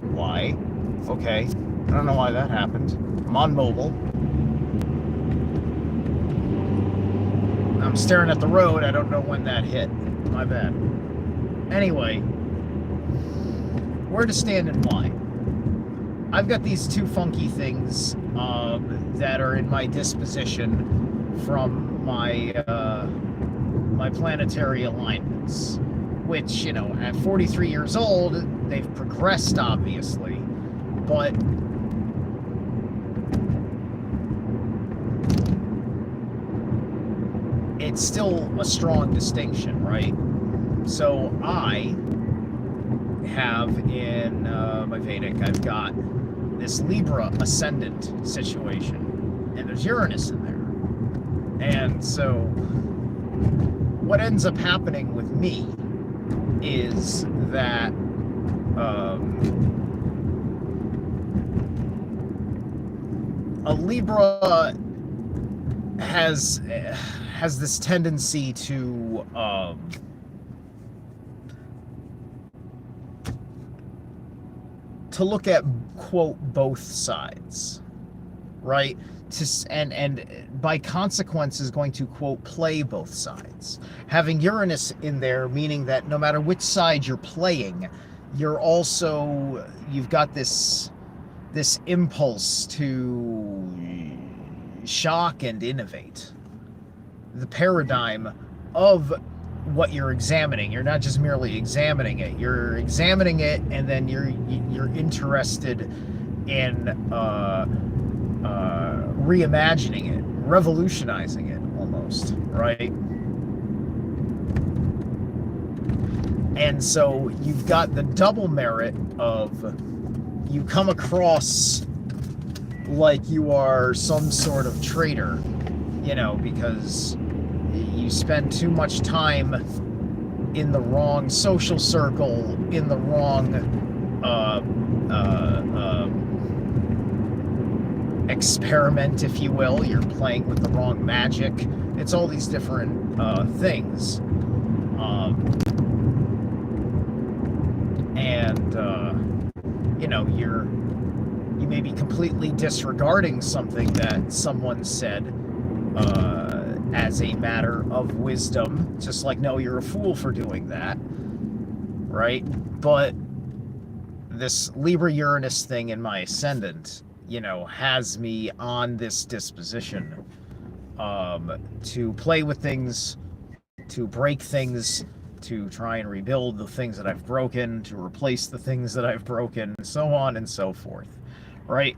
Why? Okay. I don't know why that happened. I'm on mobile. I'm staring at the road. I don't know when that hit. My bad. Anyway, where to stand and why. I've got these two funky things that are in my disposition from my planetary alignments, which, you know, at 43 years old, they've progressed, obviously, but it's still a strong distinction, right? So I have in my Vedic, I've got this Libra ascendant situation, and there's Uranus in there. And so what ends up happening with me is that a Libra has this tendency to look at, quote, both sides, right? And by consequence is going to, quote, play both sides. Having Uranus in there, meaning that no matter which side you're playing, you've got this impulse to shock and innovate. The paradigm of what you're examining. You're not just merely examining it. You're examining it, and then you're interested in reimagining it, revolutionizing it, almost, right? And so you've got the double merit of you come across like you are some sort of traitor, you know, because you spend too much time in the wrong social circle, in the wrong experiment, if you will. You're playing with the wrong magic. It's all these different things. You know, you may be completely disregarding something that someone said as a matter of wisdom, just like, no, you're a fool for doing that, right? But this Libra Uranus thing in my ascendant, you know, has me on this disposition to play with things, to break things, to try and rebuild the things that I've broken, to replace the things that I've broken, so on and so forth, right?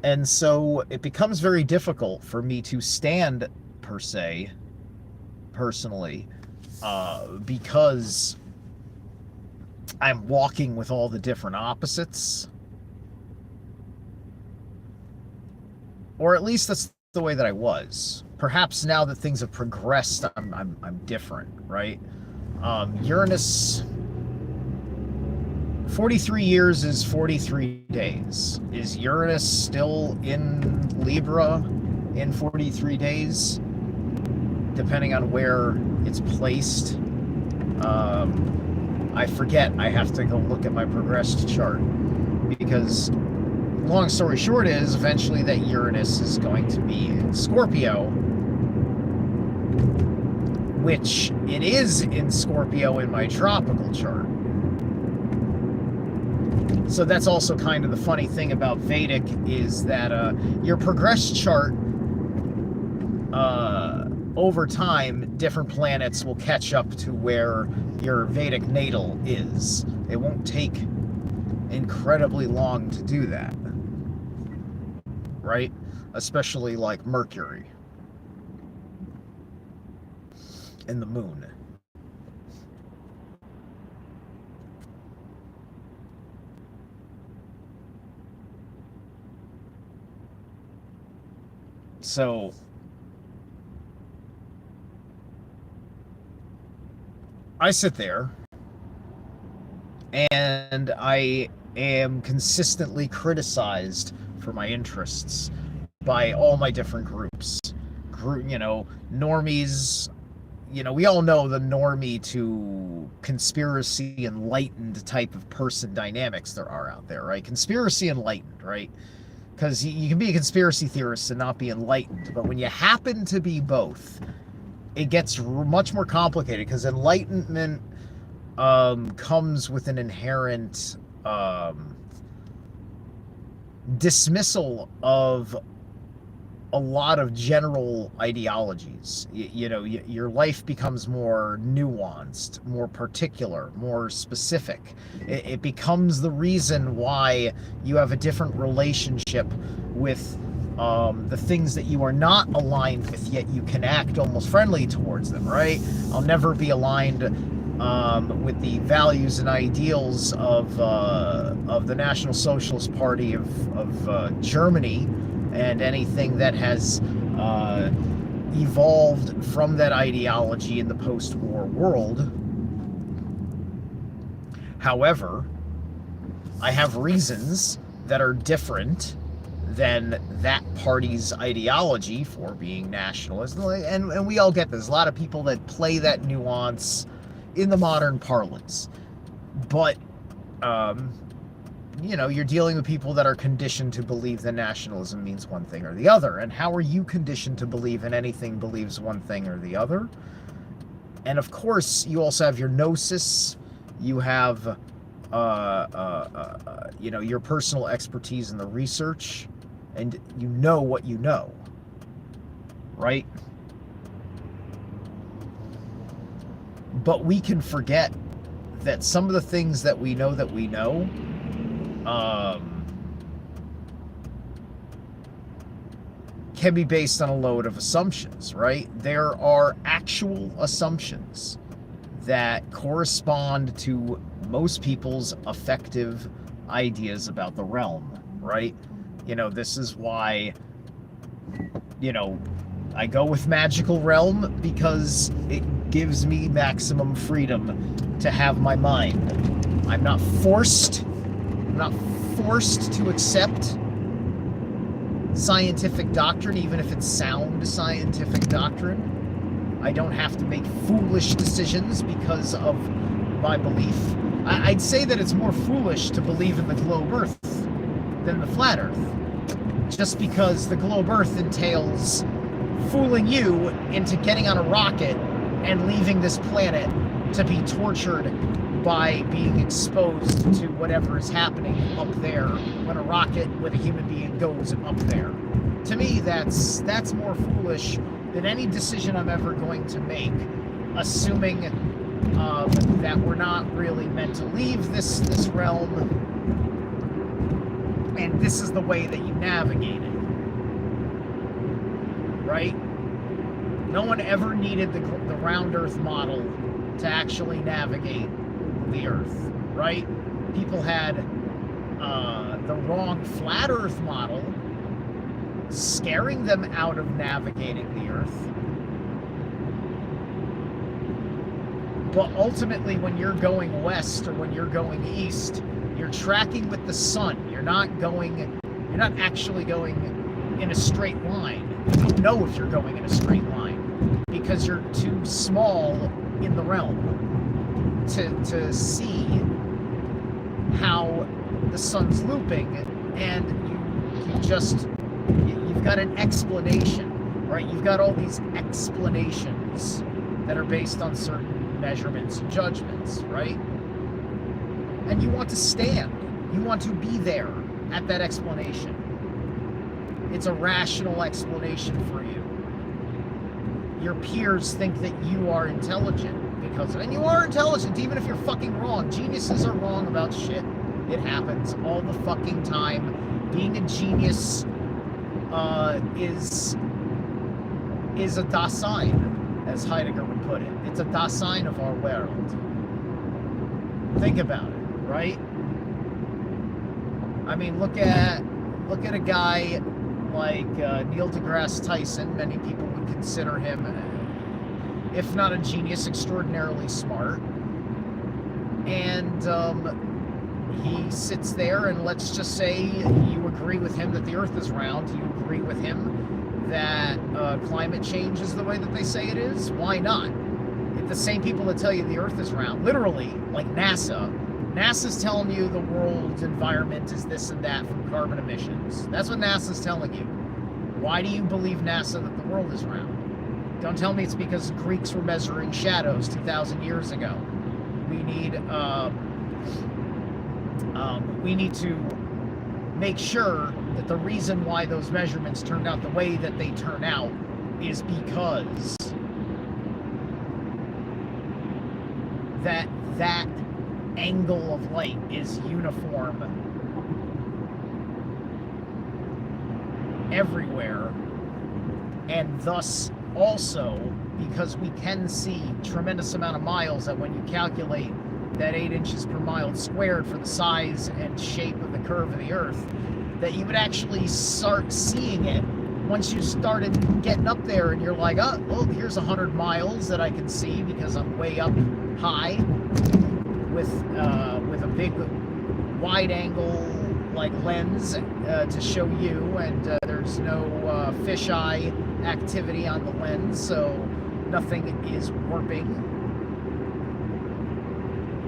And so it becomes very difficult for me to stand, per se, personally, because I'm walking with all the different opposites. Or at least that's the way that I was. Perhaps now that things have progressed, I'm different, right? Uranus, 43 years is 43 days. Is Uranus still in Libra in 43 days? Depending on where it's placed. I forget. I have to go look at my progressed chart. Because, long story short is, eventually that Uranus is going to be in Scorpio, which it is in Scorpio in my tropical chart. So that's also kind of the funny thing about Vedic, is that your progressed chart, over time, different planets will catch up to where your Vedic natal is. It won't take incredibly long to do that, right? Especially like Mercury and the moon. So I sit there and I am consistently criticized for my interests by all my different groups. You know, normies, we all know the normie to conspiracy enlightened type of person dynamics there are out there, right? Conspiracy enlightened, right? Because you can be a conspiracy theorist and not be enlightened, but when you happen to be both, it gets much more complicated, because enlightenment comes with an inherent dismissal of a lot of general ideologies. Your life becomes more nuanced, more particular, more specific. It becomes the reason why you have a different relationship with the things that you are not aligned with, yet you can act almost friendly towards them, right? I'll never be aligned with the values and ideals of the National Socialist Party of Germany, and anything that has evolved from that ideology in the post-war world. However, I have reasons that are different than that party's ideology for being nationalist, and we all get this. A lot of people that play that nuance in the modern parlance, but you're dealing with people that are conditioned to believe that nationalism means one thing or the other. And how are you conditioned to believe in anything believes one thing or the other? And of course, you also have your gnosis. You have, your personal expertise in the research, and you know what you know, right? But we can forget that some of the things that we know can be based on a load of assumptions, right? There are actual assumptions that correspond to most people's effective ideas about the realm, right? This is why, I go with magical realm, because it gives me maximum freedom to have my mind. I'm not forced to accept scientific doctrine, even if it's sound scientific doctrine. I don't have to make foolish decisions because of my belief. I'd say that it's more foolish to believe in the globe Earth than the flat Earth, just because the globe Earth entails fooling you into getting on a rocket and leaving this planet to be tortured by being exposed to whatever is happening up there when a rocket with a human being goes up there. To me, that's more foolish than any decision I'm ever going to make, assuming that we're not really meant to leave this realm, and this is the way that you navigate it, right? No one ever needed the round Earth model to actually navigate the Earth, right? People had the wrong flat Earth model scaring them out of navigating the Earth. But ultimately, when you're going west or when you're going east, you're tracking with the sun. You're not actually going in a straight line. You don't know if you're going in a straight line because you're too small in the realm to see how the sun's looping, and you've got an explanation, right? You've got all these explanations that are based on certain measurements and judgments, right? And you want to stand. You want to be there at that explanation. It's a rational explanation for you. Your peers think that you are intelligent and you are intelligent even if you're fucking wrong. Geniuses are wrong about shit. It happens all the fucking time. Being a genius is a Dasein, as Heidegger would put it. It's a Dasein of our world. Think about it, right? I mean, look at a guy like Neil deGrasse Tyson. Many people would consider him, if not a genius, extraordinarily smart. And he sits there, and let's just say you agree with him that the Earth is round. You agree with him that climate change is the way that they say it is. Why not? the same people that tell you the Earth is round, literally, like NASA's telling you the world's environment is this and that from carbon emissions. That's what NASA's telling you. Why do you believe NASA that the world is round? Don't tell me it's because Greeks were measuring shadows 2,000 years ago. We need to make sure that the reason why those measurements turned out the way that they turn out is because that angle of light is uniform everywhere, and thus also because we can see tremendous amount of miles, that when you calculate that 8 inches per mile squared for the size and shape of the curve of the Earth, that you would actually start seeing it once you started getting up there, and you're like, oh, here's 100 miles that I can see because I'm way up high with a big wide angle like lens to show you, and there's no fisheye activity on the lens, so nothing is warping,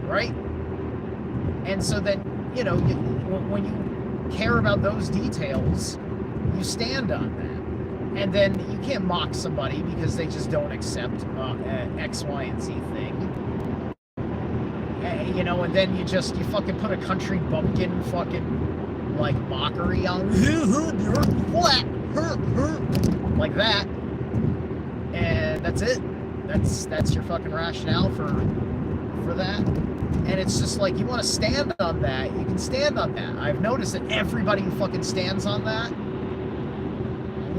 right? And so then, you know, when you care about those details, you stand on that. And then you can't mock somebody because they just don't accept X, Y, and Z thing. You know, and then you fucking put a country bumpkin fucking like mockery on flat like that, and that's it. That's your fucking rationale for that. And it's just like, you want to stand on that, you can stand on that. I've noticed that everybody who fucking stands on that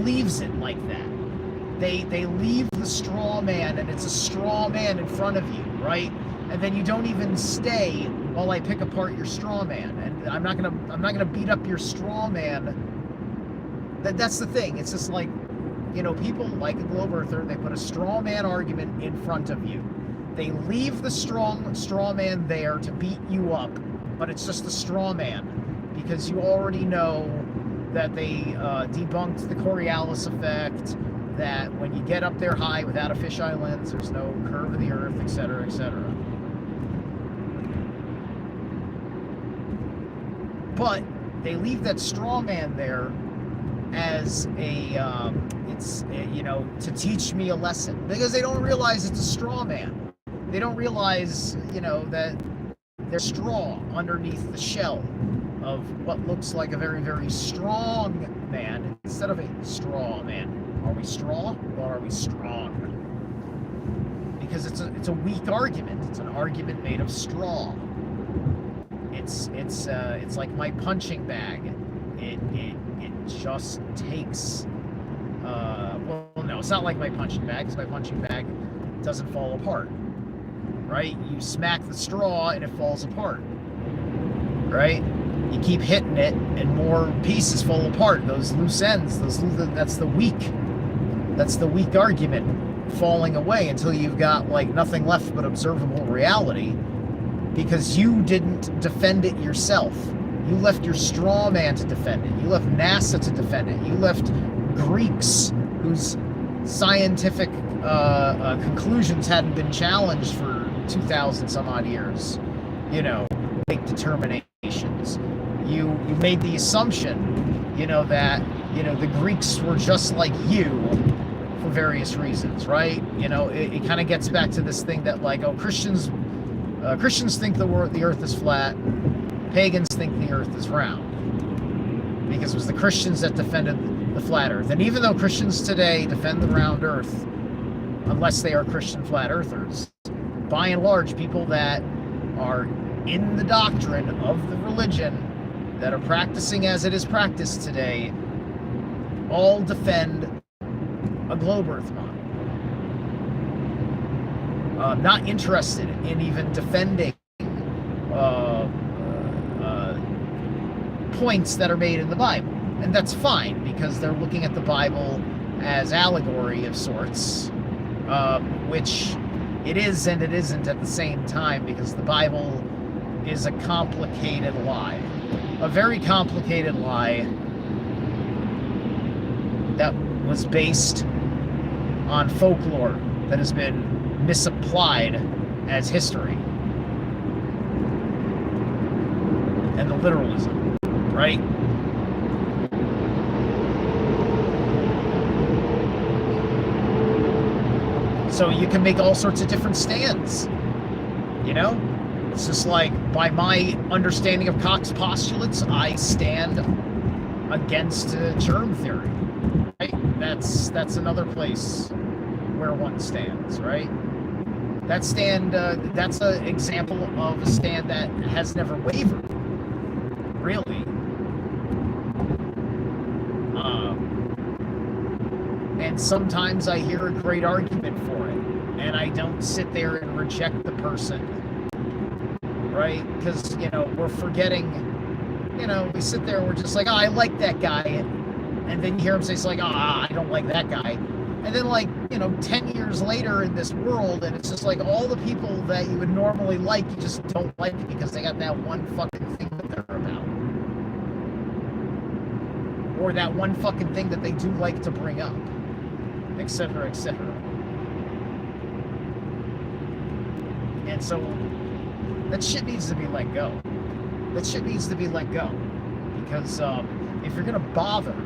leaves it like that. They leave the straw man, and it's a straw man in front of you, right? And then you don't even stay while I pick apart your straw man. And I'm not gonna beat up your straw man. That's the thing. It's just like, you know, people like a globe earther, they put a straw man argument in front of you. They leave the straw man there to beat you up, but it's just a straw man because you already know that they debunked the Coriolis effect, that when you get up there high without a fisheye lens, there's no curve of the Earth, etc., etc. But they leave that straw man there as you know, to teach me a lesson, because they don't realize it's a straw man. They don't realize, you know, that there's straw underneath the shell of what looks like a very, very strong man instead of a straw man. Are we straw or are we strong? Because it's a weak argument. It's an argument made of straw. It's like my punching bag. It just takes. Well, no, it's not like my punching bag, because my punching bag doesn't fall apart. Right? You smack the straw and it falls apart. Right? You keep hitting it and more pieces fall apart. Those loose ends, that's the weak argument falling away until you've got like nothing left but observable reality, because you didn't defend it yourself. You left your straw man to defend it. You left NASA to defend it. You left Greeks whose scientific conclusions hadn't been challenged for 2,000 some odd years, you know, make determinations. You made the assumption, you know, that, you know, the Greeks were just like you for various reasons, right? You know, it kind of gets back to this thing that, like, oh, Christians think the Earth is flat, pagans think the Earth is round, because it was the Christians that defended the flat Earth. And even though Christians today defend the round Earth, unless they are Christian flat earthers, by and large, people that are in the doctrine of the religion, that are practicing as it is practiced today, all defend a globe Earth model. Not interested in even defending points that are made in the Bible. And that's fine, because they're looking at the Bible as allegory of sorts, which it is and it isn't at the same time, because the Bible is a complicated lie. A very complicated lie that was based on folklore that has been misapplied as history. And the literalism, right? So you can make all sorts of different stands, you know? It's just like, by my understanding of Koch's postulates, I stand against germ theory, right? That's another place where one stands, right? That stand, that's an example of a stand that has never wavered, really. And sometimes I hear a great argument for it, and I don't sit there and reject the person, right? Because, you know, we're forgetting, you know, we sit there and we're just like, oh, I like that guy. And then you hear him say, like, oh, I don't like that guy. And then, like, you know, 10 years later in this world, and it's just like all the people that you would normally like, you just don't like because they got that one fucking thing that they're about. Or that one fucking thing that they do like to bring up. Etc., etc. And so that shit needs to be let go. That shit needs to be let go. Because if you're gonna bother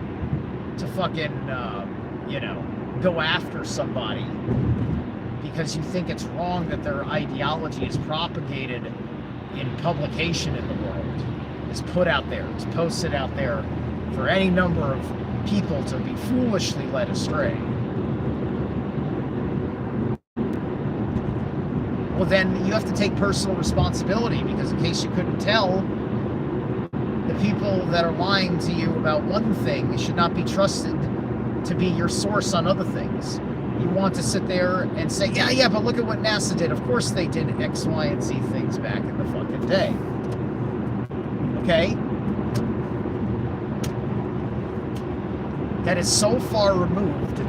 to fucking, you know, go after somebody because you think it's wrong that their ideology is propagated in publication in the world, is put out there, is posted out there for any number of people to be foolishly led astray, well, then you have to take personal responsibility, because in case you couldn't tell, the people that are lying to you about one thing should not be trusted to be your source on other things. You want to sit there and say, yeah, but look at what NASA did. Of course they did X, Y, and Z things back in the fucking day. Okay? That is so far removed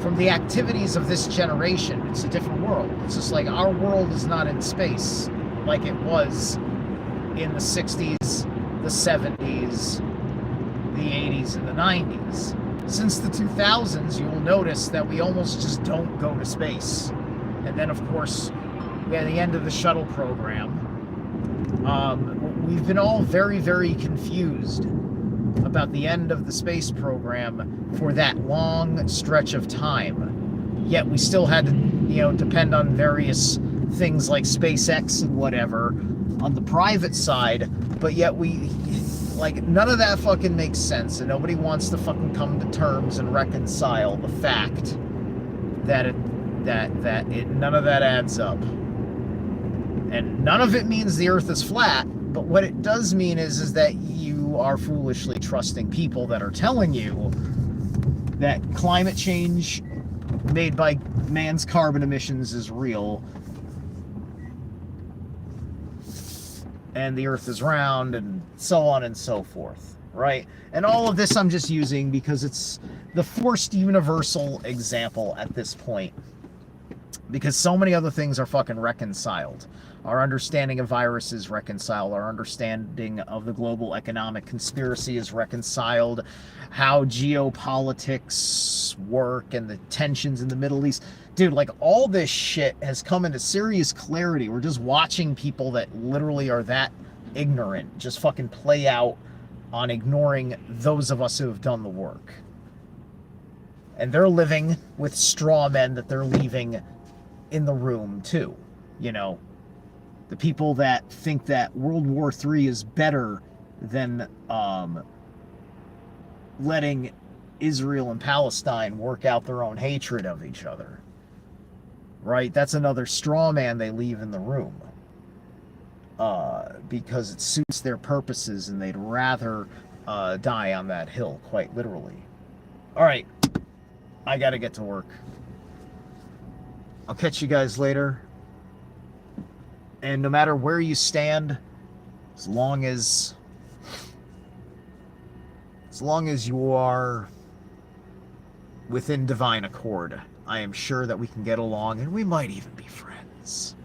from the activities of this generation. It's a different world. It's just like our world is not in space like it was in the 60s, the 70s, the 80s, and the 90s. Since the 2000s, you will notice that we almost just don't go to space. And then, of course, at the end of the shuttle program, we've been all very, very confused about the end of the space program for that long stretch of time. Yet we still had to, you know, depend on various things like SpaceX and whatever on the private side, but yet we, like, none of that fucking makes sense, and nobody wants to fucking come to terms and reconcile the fact that none of that adds up. And none of it means the Earth is flat, but what it does mean is that you are foolishly trusting people that are telling you that climate change made by man's carbon emissions is real, and the Earth is round, and so on and so forth, right? And all of this I'm just using because it's the forced universal example at this point, because so many other things are fucking reconciled. Our understanding of viruses is reconciled. Our understanding of the global economic conspiracy is reconciled. How geopolitics work and the tensions in the Middle East. Dude, like, all this shit has come into serious clarity. We're just watching people that literally are that ignorant just fucking play out on ignoring those of us who have done the work. And they're living with straw men that they're leaving in the room too, you know. The people that think that World War III is better than letting Israel and Palestine work out their own hatred of each other, right? That's another straw man they leave in the room because it suits their purposes, and they'd rather die on that hill, quite literally. All right, I gotta get to work. I'll catch you guys later. And no matter where you stand, as long as you are within divine accord, I am sure that we can get along, and we might even be friends.